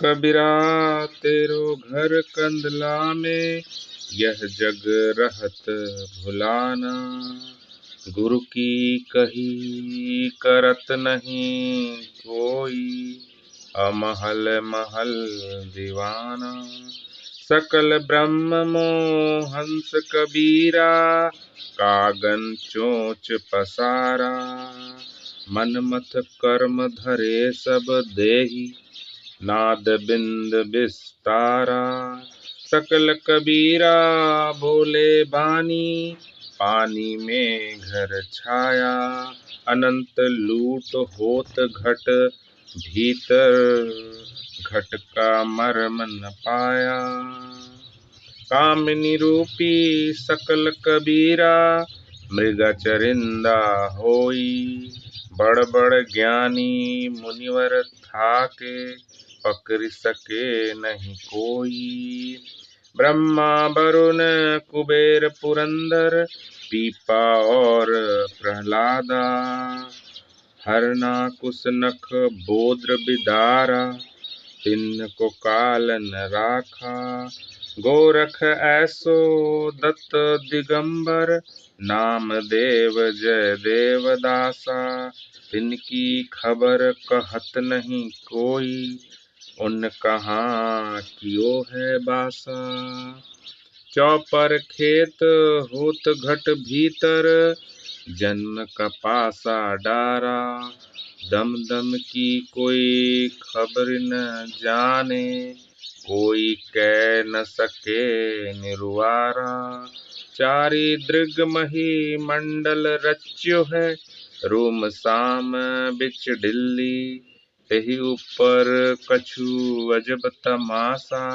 कबीरा तेरो घर कंदला में, यह जग रहत भुलाना। गुरु की कही करत नहीं कोई, अमहल महल दीवाना। सकल ब्रह्म मोहंस कबीरा, कागन चोच पसारा। मन मत कर्म धरे सब देही, नाद बिंद विस्तारा। सकल कबीरा बोले बानी, पानी में घर छाया। अनंत लूट होत घट भीतर, घट का मर्म न पाया। कामिनी रूपी सकल कबीरा, मृग चरिंदा होई। बड़ बड़ ज्ञानी मुनिवर थाके, पकड़ सके नहीं कोई। ब्रह्मा वरुण कुबेर पुरंदर, पीपा और प्रहलादा। हरना कुश नख बोद्र बिदारा, तिन्न को काल न राखा। गोरख ऐसो दत्त दिगंबर, नाम देव जय देवदासा। तिनकी खबर कहत नहीं कोई, उन कहाँ कियो है बासा। चौपर खेत होत घट भीतर, जन्म का पासा डारा। दम दम की कोई खबर न जाने, कोई कह न सके निरुआरा। चारि दृग मही मंडल रच्यो है, रूम साम बिच डिल्ली। तेहि ऊपर कछु अजब तमासा,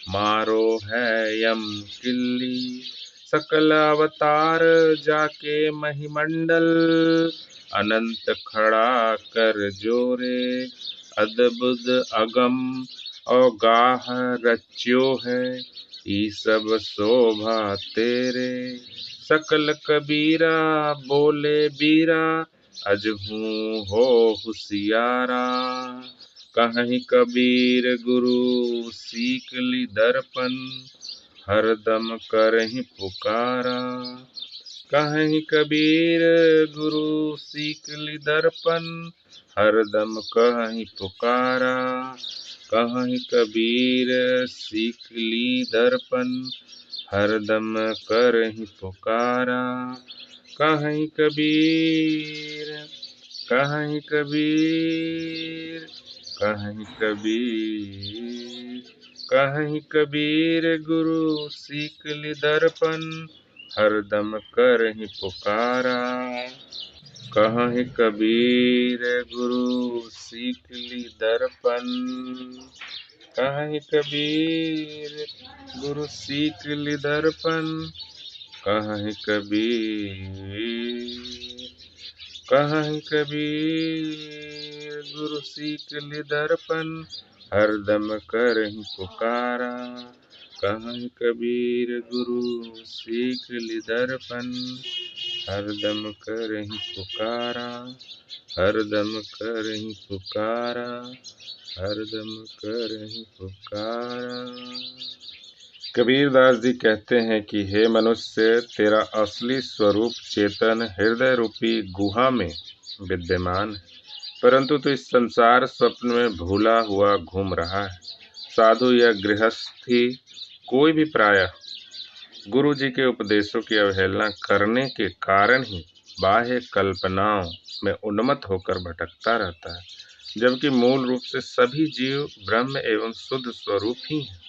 मारो है यम किल्ली। सकल अवतार जाके महिमंडल, अनंत खड़ा कर जोरे। अद्भुत अगम अगाह रच्यो है, ई सब शोभा तेरे। सकल कबीरा बोले बीरा, अजहू हो होशियारा। कहीं कबीर गुरु सीख ली दर्पण, हरदम करहि पुकारा। कहीं कबीर गुरु सीख ली दर्पण, हरदम कहीं पुकारा। कहीं कबीर सीख ली दर्पण, हरदम करहि पुकारा। कहीं कबीर, कहीं कबीर, कहीं कबीर। कहीं कबीर गुरु सीख ली दर्पण, हरदम करहि पुकारा। कहीं कबीर गुरु सीख ली दर्पण, कहीं कबीर गुरु सीख ली दर्पण। कहीं कबीर, कहीं कबीर गुरु सीख ली दर्पण, हरदम करहि पुकारा। कहीं कबीर गुरु सीख ली दर्पण, हरदम करहि पुकारा। हरदम करहि पुकारा, हरदम करहि पुकारा। कबीरदास जी कहते हैं कि हे मनुष्य, तेरा असली स्वरूप चेतन हृदय रूपी गुहा में विद्यमान है, परंतु तू इस संसार स्वप्न में भूला हुआ घूम रहा है। साधु या गृहस्थी कोई भी प्रायः गुरु जी के उपदेशों की अवहेलना करने के कारण ही बाह्य कल्पनाओं में उन्मत्त होकर भटकता रहता है, जबकि मूल रूप से सभी जीव ब्रह्म एवं शुद्ध स्वरूप ही हैं।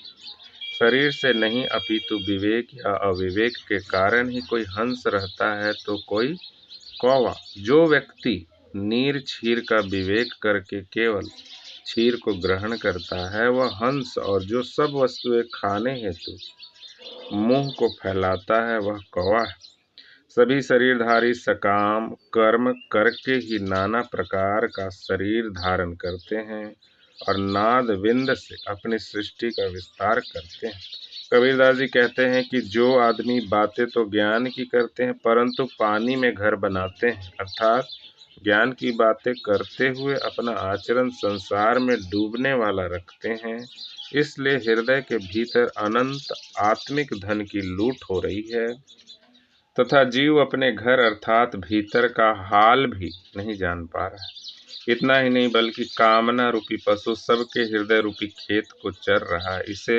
शरीर से नहीं अपितु विवेक या अविवेक के कारण ही कोई हंस रहता है तो कोई कौवा। जो व्यक्ति नीर क्षीर का विवेक करके केवल क्षीर को ग्रहण करता है वह हंस, और जो सब वस्तुएं खाने हेतु मुंह को फैलाता है वह कौवा है। सभी शरीरधारी सकाम कर्म करके ही नाना प्रकार का शरीर धारण करते हैं और नाद विंद से अपनी सृष्टि का विस्तार करते हैं। कबीरदास जी कहते हैं कि जो आदमी बातें तो ज्ञान की करते हैं परंतु पानी में घर बनाते हैं, अर्थात ज्ञान की बातें करते हुए अपना आचरण संसार में डूबने वाला रखते हैं। इसलिए हृदय के भीतर अनंत आत्मिक धन की लूट हो रही है तथा जीव अपने घर अर्थात भीतर का हाल भी नहीं जान पा रहा है। इतना ही नहीं बल्कि कामना रूपी पशु सबके हृदय रूपी खेत को चर रहा है। इसे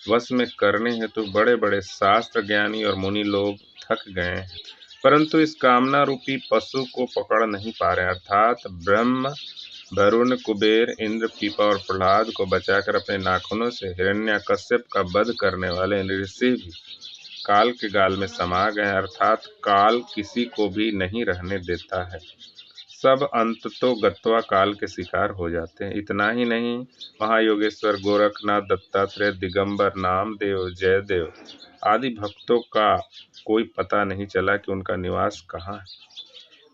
वश में करने हेतु बड़े बड़े शास्त्र ज्ञानी और मुनि लोग थक गए हैं, परंतु इस कामना रूपी पशु को पकड़ नहीं पा रहे। अर्थात ब्रह्म, वरुण, कुबेर, इंद्र, पीपा और प्रहलाद को बचाकर अपने नाखूनों से हिरण्यकश्यप का वध करने वाले ऋषि भी काल के गाल में समा गए हैं। अर्थात काल किसी को भी नहीं रहने देता है, सब अंततो गत्वा काल के शिकार हो जाते हैं। इतना ही नहीं, महायोगेश्वर गोरखनाथ, दत्तात्रेय, दिगंबर, नामदेव, जयदेव आदि भक्तों का कोई पता नहीं चला कि उनका निवास कहाँ है।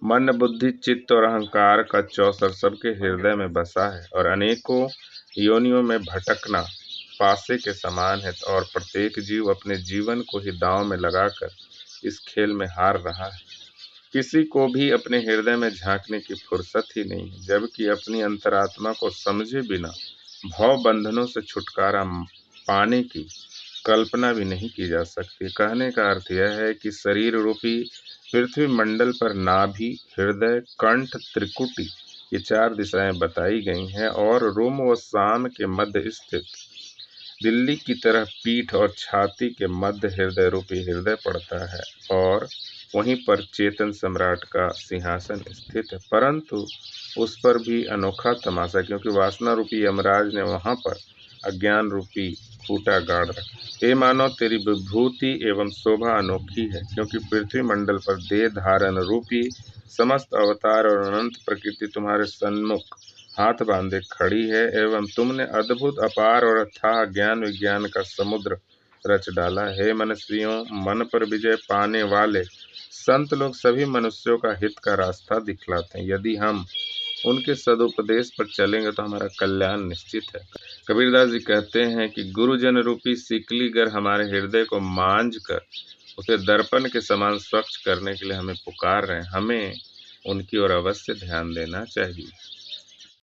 मन, बुद्धि, चित्त और अहंकार का चौसर सबके हृदय में बसा है और अनेकों योनियों में भटकना पासे के समान है और प्रत्येक जीव अपने जीवन को ही दांव में लगाकर इस खेल में हार रहा है। किसी को भी अपने हृदय में झांकने की फुर्सत ही नहीं है, जबकि अपनी अंतरात्मा को समझे बिना भव बंधनों से छुटकारा पाने की कल्पना भी नहीं की जा सकती। कहने का अर्थ यह है कि शरीर रूपी पृथ्वी मंडल पर नाभि, हृदय, कंठ, त्रिकुटी ये चार दिशाएं बताई गई हैं और रोम व शाम के मध्य स्थित दिल्ली की तरह पीठ और छाती के मध्य हृदय रूपी हृदय पड़ता है और वहीं पर चेतन सम्राट का सिंहासन स्थित है। परंतु उस पर भी अनोखा तमाशा, क्योंकि वासना रूपी यमराज ने वहां पर अज्ञान रूपी खूंटा गाड़ रखा। हे मानव, तेरी विभूति एवं शोभा अनोखी है, क्योंकि पृथ्वी मंडल पर देह धारण रूपी समस्त अवतार और अनंत प्रकृति तुम्हारे सन्मुख हाथ बांधे खड़ी है एवं तुमने अद्भुत, अपार और अथाह ज्ञान विज्ञान का समुद्र रच डाला है। हे मनुष्यों, मन पर विजय पाने वाले संत लोग सभी मनुष्यों का हित का रास्ता दिखलाते हैं। यदि हम उनके सदुपदेश पर चलेंगे तो हमारा कल्याण निश्चित है। कबीरदास जी कहते हैं कि गुरुजन रूपी सिकलीगर हमारे हृदय को मांझ कर उसे दर्पण के समान स्वच्छ करने के लिए हमें पुकार रहे हैं। हमें उनकी ओर अवश्य ध्यान देना चाहिए।